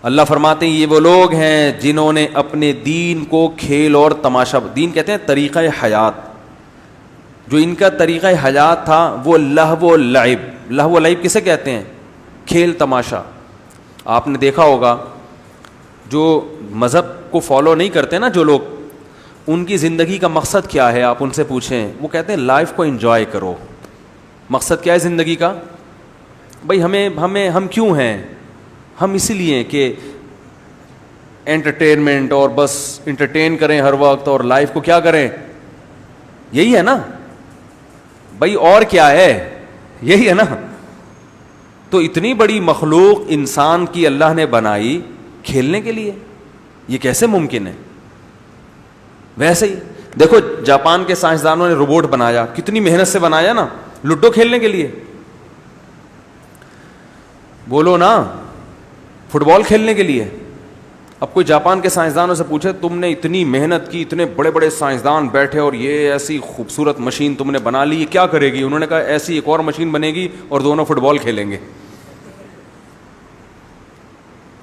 اللہ فرماتے ہیں یہ وہ لوگ ہیں جنہوں نے اپنے دین کو کھیل اور تماشا، دین کہتے ہیں طریقہ حیات، جو ان کا طریقہ حیات تھا وہ لہو و لعب، لہو و لعب کسے کہتے ہیں؟ کھیل تماشا۔ آپ نے دیکھا ہوگا جو مذہب کو فالو نہیں کرتے نا جو لوگ، ان کی زندگی کا مقصد کیا ہے آپ ان سے پوچھیں، وہ کہتے ہیں لائف کو انجوائے کرو۔ مقصد کیا ہے زندگی کا؟ بھائی ہم کیوں ہیں؟ ہم اسی لیے کہ انٹرٹینمنٹ، اور بس انٹرٹین کریں ہر وقت، اور لائف کو کیا کریں، یہی ہے نا بھائی، اور کیا ہے؟ یہی ہے نا۔ تو اتنی بڑی مخلوق انسان کی اللہ نے بنائی کھیلنے کے لیے، یہ کیسے ممکن ہے؟ ویسے ہی دیکھو جاپان کے سائنسدانوں نے روبوٹ بنایا، کتنی محنت سے بنایا نا، لوڈو کھیلنے کے لیے، بولو نا، فٹ بال کھیلنے کے لیے۔ اب کوئی جاپان کے سائنسدانوں سے پوچھے تم نے اتنی محنت کی، اتنے بڑے بڑے سائنسدان بیٹھے اور یہ ایسی خوبصورت مشین تم نے بنا لی، یہ کیا کرے گی؟ انہوں نے کہا ایسی ایک اور مشین بنے گی اور دونوں فٹ بال کھیلیں گے۔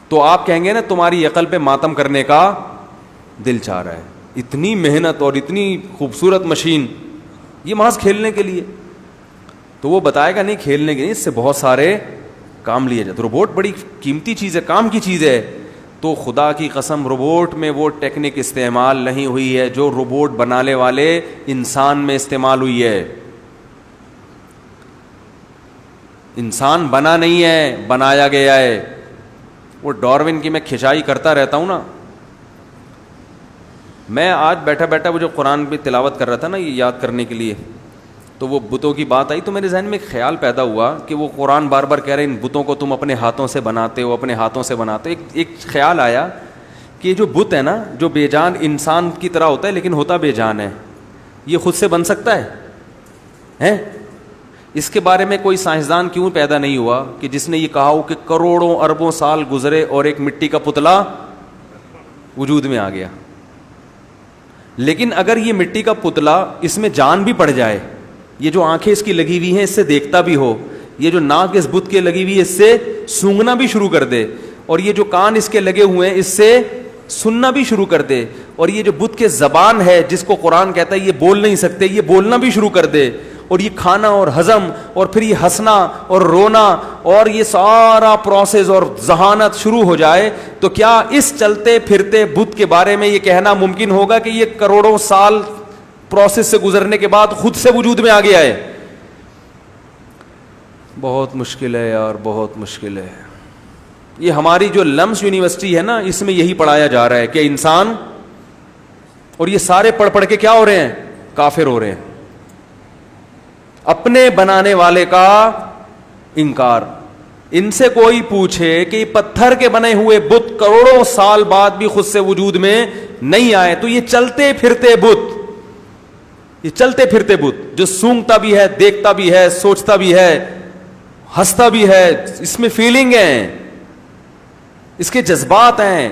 تو آپ کہیں گے نا تمہاری عقل پہ ماتم کرنے کا دل چاہ رہا ہے، اتنی محنت اور اتنی خوبصورت مشین، یہ محض کھیلنے کے لیے۔ تو وہ بتائے گا نہیں کھیلنے کے لیے، اس سے بہت سارے کام لیے جاتے۔ روبوٹ بڑی قیمتی چیز ہے، کام کی چیز ہے۔ تو خدا کی قسم روبوٹ میں وہ ٹیکنک استعمال نہیں ہوئی ہے جو روبوٹ بنانے والے انسان میں استعمال ہوئی ہے۔ انسان بنا نہیں ہے، بنایا گیا ہے۔ وہ ڈارون کی میں کھچائی کرتا رہتا ہوں نا، میں آج بیٹھا بیٹھا وہ جو قرآن پہ تلاوت کر رہا تھا نا یہ یاد کرنے کے لیے، تو وہ بتوں کی بات آئی تو میرے ذہن میں ایک خیال پیدا ہوا کہ وہ قرآن بار بار کہہ رہے ہیں ان بتوں کو تم اپنے ہاتھوں سے بناتے ہو، اپنے ہاتھوں سے بناتے ہو۔ ایک خیال آیا کہ جو بت ہے نا، جو بے جان انسان کی طرح ہوتا ہے لیکن ہوتا بے جان ہے، یہ خود سے بن سکتا ہے؟ اس کے بارے میں کوئی سائنسدان کیوں پیدا نہیں ہوا کہ جس نے یہ کہا ہو کہ کروڑوں اربوں سال گزرے اور ایک مٹی کا پتلا وجود میں آ گیا؟ لیکن اگر یہ مٹی کا پتلا اس میں جان بھی پڑ جائے، یہ جو آنکھیں اس کی لگی ہوئی ہیں اس سے دیکھتا بھی ہو، یہ جو ناک اس بت کے لگی ہوئی ہے اس سے سونگنا بھی شروع کر دے، اور یہ جو کان اس کے لگے ہوئے ہیں اس سے سننا بھی شروع کر دے، اور یہ جو بت کے زبان ہے جس کو قرآن کہتا ہے یہ بول نہیں سکتے، یہ بولنا بھی شروع کر دے، اور یہ کھانا اور ہضم اور پھر یہ ہنسنا اور رونا اور یہ سارا پروسیس اور ذہانت شروع ہو جائے، تو کیا اس چلتے پھرتے بت کے بارے میں یہ کہنا ممکن ہوگا کہ یہ کروڑوں سال پروسیس سے گزرنے کے بعد خود سے وجود میں آ گیا ہے؟ بہت مشکل ہے یار، بہت مشکل ہے۔ یہ ہماری جو لمس یونیورسٹی ہے نا اس میں یہی پڑھایا جا رہا ہے کہ انسان، اور یہ سارے پڑھ پڑھ کے کیا ہو رہے ہیں؟ کافر ہو رہے ہیں، اپنے بنانے والے کا انکار۔ ان سے کوئی پوچھے کہ پتھر کے بنے ہوئے بت کروڑوں سال بعد بھی خود سے وجود میں نہیں آئے، تو یہ چلتے پھرتے بت، یہ چلتے پھرتے بت جو سونگتا بھی ہے، دیکھتا بھی ہے، سوچتا بھی ہے، ہنستا بھی ہے، اس میں فیلنگ ہے، اس کے جذبات ہیں،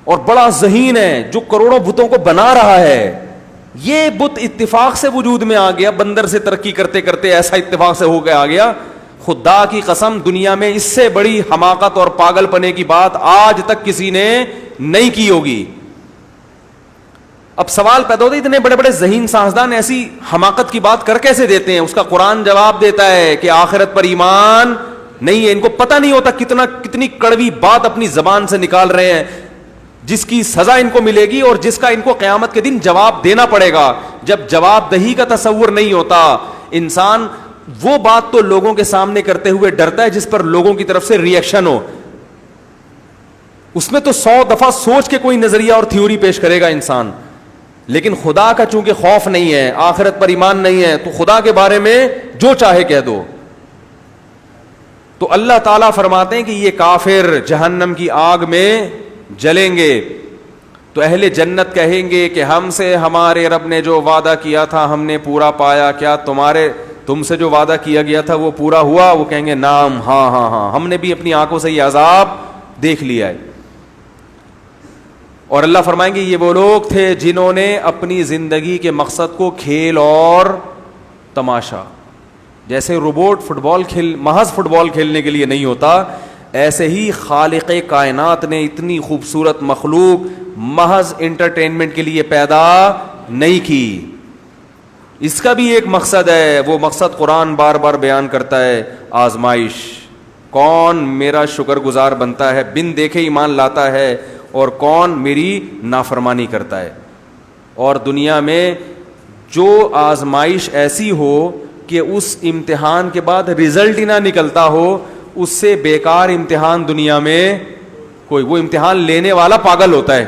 اور بڑا ذہین ہے، جو کروڑوں بتوں کو بنا رہا ہے، یہ بت اتفاق سے وجود میں آ گیا، بندر سے ترقی کرتے کرتے ایسا اتفاق سے ہو کے آ گیا۔ خدا کی قسم دنیا میں اس سے بڑی حماقت اور پاگل پنے کی بات آج تک کسی نے نہیں کی ہوگی۔ اب سوال پیدا ہوتا ہے اتنے بڑے بڑے ذہین سائنسدان ایسی حماقت کی بات کر کیسے دیتے ہیں؟ اس کا قرآن جواب دیتا ہے کہ آخرت پر ایمان نہیں ہے، ان کو پتہ نہیں ہوتا کتنی کڑوی بات اپنی زبان سے نکال رہے ہیں، جس کی سزا ان کو ملے گی اور جس کا ان کو قیامت کے دن جواب دینا پڑے گا۔ جب جواب دہی کا تصور نہیں ہوتا، انسان وہ بات تو لوگوں کے سامنے کرتے ہوئے ڈرتا ہے جس پر لوگوں کی طرف سے ری ایکشن ہو، اس میں تو 100 دفعہ سوچ کے کوئی نظریہ اور تھیوری پیش کرے گا انسان۔ لیکن خدا کا چونکہ خوف نہیں ہے، آخرت پر ایمان نہیں ہے، تو خدا کے بارے میں جو چاہے کہہ دو۔ تو اللہ تعالیٰ فرماتے ہیں کہ یہ کافر جہنم کی آگ میں جلیں گے، تو اہل جنت کہیں گے کہ ہم سے ہمارے رب نے جو وعدہ کیا تھا ہم نے پورا پایا، کیا تم سے جو وعدہ کیا گیا تھا وہ پورا ہوا؟ وہ کہیں گے نام، ہاں ہاں ہاں، ہم نے بھی اپنی آنکھوں سے یہ عذاب دیکھ لیا ہے۔ اور اللہ فرمائیں گے یہ وہ لوگ تھے جنہوں نے اپنی زندگی کے مقصد کو کھیل اور تماشا، جیسے روبوٹ محض فٹ بال کھیلنے کے لیے نہیں ہوتا، ایسے ہی خالق کائنات نے اتنی خوبصورت مخلوق محض انٹرٹینمنٹ کے لیے پیدا نہیں کی. اس کا بھی ایک مقصد ہے, وہ مقصد قرآن بار بار بیان کرتا ہے, آزمائش. کون میرا شکر گزار بنتا ہے, بن دیکھے ایمان لاتا ہے, اور کون میری نافرمانی کرتا ہے. اور دنیا میں جو آزمائش ایسی ہو کہ اس امتحان کے بعد رزلٹ ہی نہ نکلتا ہو, اس سے بیکار امتحان دنیا میں کوئی, وہ امتحان لینے والا پاگل ہوتا ہے.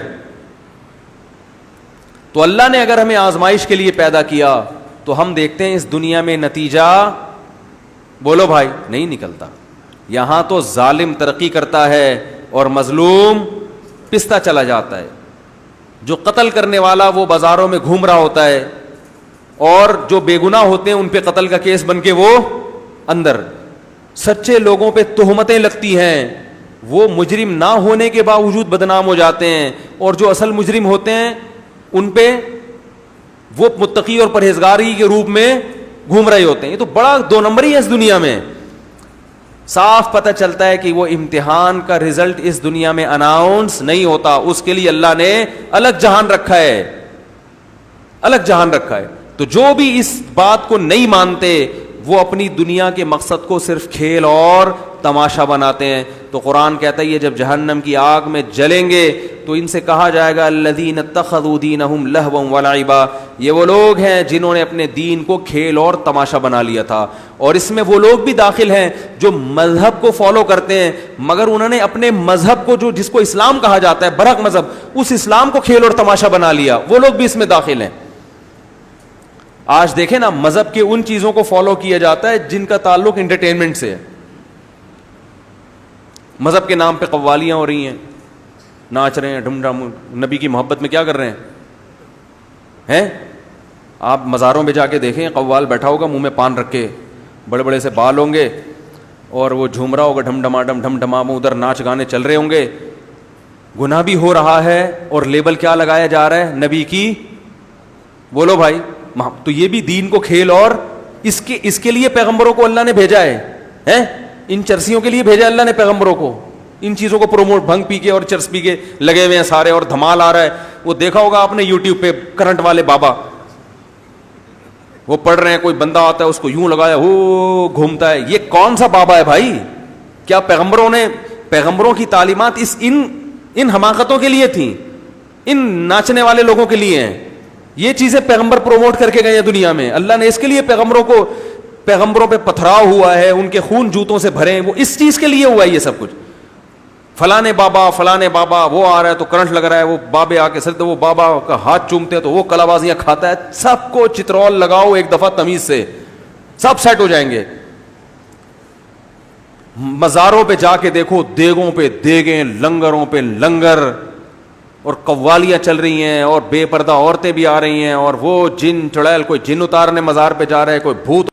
تو اللہ نے اگر ہمیں آزمائش کے لیے پیدا کیا تو ہم دیکھتے ہیں اس دنیا میں نتیجہ, بولو بھائی, نہیں نکلتا. یہاں تو ظالم ترقی کرتا ہے اور مظلوم پستا چلا جاتا ہے. جو قتل کرنے والا وہ بازاروں میں گھوم رہا ہوتا ہے, اور جو بے گناہ ہوتے ہیں ان پہ قتل کا کیس بن کے وہ اندر. سچے لوگوں پہ تہمتیں لگتی ہیں, وہ مجرم نہ ہونے کے باوجود بدنام ہو جاتے ہیں, اور جو اصل مجرم ہوتے ہیں ان پہ وہ متقی اور پرہیزگاری کے روپ میں گھوم رہے ہوتے ہیں. یہ تو بڑا دو نمبری ہے اس دنیا میں. صاف پتہ چلتا ہے کہ وہ امتحان کا رزلٹ اس دنیا میں اناؤنس نہیں ہوتا, اس کے لیے اللہ نے الگ جہان رکھا ہے, الگ جہان رکھا ہے. تو جو بھی اس بات کو نہیں مانتے وہ اپنی دنیا کے مقصد کو صرف کھیل اور تماشا بناتے ہیں. تو قرآن کہتا ہے یہ جب جہنم کی آگ میں جلیں گے تو ان سے کہا جائے گا الذین اتخذوا دینہم لہوا ولعبا, یہ وہ لوگ ہیں جنہوں نے اپنے دین کو کھیل اور تماشا بنا لیا تھا. اور اس میں وہ لوگ بھی داخل ہیں جو مذہب کو فالو کرتے ہیں مگر انہوں نے اپنے مذہب کو, جو جس کو اسلام کہا جاتا ہے برحق مذہب, اس اسلام کو کھیل اور تماشا بنا لیا, وہ لوگ بھی اس میں داخل ہیں. آج دیکھیں نا, مذہب کے ان چیزوں کو فالو کیا جاتا ہے جن کا تعلق انٹرٹینمنٹ سے ہے. مذہب کے نام پہ قوالیاں ہو رہی ہیں, ناچ رہے ہیں, ڈھم ڈھم, نبی کی محبت میں کیا کر رہے ہیں. آپ مزاروں میں جا کے دیکھیں, قوال بیٹھا ہوگا منہ میں پان رکھ کے, بڑے بڑے سے بال ہوں گے, اور وہ جھوم رہا ہوگا ڈھم ڈماڈم ڈھم ڈمام, ادھر ناچ گانے چل رہے ہوں گے. گناہ بھی ہو رہا ہے اور لیبل کیا لگایا جا رہا ہے, نبی کی, بولو بھائی. تو یہ بھی دین کو کھیل, اور اس کے لیے پیغمبروں کو اللہ نے بھیجا ہے, ان چرسیوں کے لیے بھیجا اللہ نے پیغمبروں کو, ان چیزوں کو پروموٹ, بھنگ پی کے اور چرس پی کے لگے ہوئے ہیں سارے, اور دھمال آ رہا ہے. وہ دیکھا ہوگا آپ نے یوٹیوب پہ کرنٹ والے بابا, وہ پڑھ رہے ہیں, کوئی بندہ آتا ہے اس کو یوں لگایا, وہ گھومتا ہے. یہ کون سا بابا ہے بھائی؟ کیا پیغمبروں کی تعلیمات ان حماقتوں کے لیے تھیں, ان ناچنے والے لوگوں کے لیے ہیں؟ یہ چیزیں پیغمبر پروموٹ کر کے گئے ہیں دنیا میں. اللہ نے اس کے لیے پیغمبروں پہ پتھراؤ ہوا ہے, ان کے خون جوتوں سے بھرے ہیں, وہ اس چیز کے لیے ہوا ہے یہ سب کچھ. فلانے بابا وہ آ رہا ہے تو کرنٹ لگ رہا ہے, وہ بابے آ کے سرتے, وہ بابا کا ہاتھ چومتے ہیں تو وہ کلابازیاں کھاتا ہے. سب کو چترول لگاؤ ایک دفعہ تمیز سے, سب سیٹ ہو جائیں گے. مزاروں پہ جا کے دیکھو, دیگوں پہ دیگیں, لنگروں پہ لنگر, اور قوالیاں چل رہی ہیں, اور بے پردہ عورتیں بھی آ رہی ہیں, اور وہ جن چڑیل, کوئی جن اتارنے مزار پہ جا رہا ہے, کوئی بھوت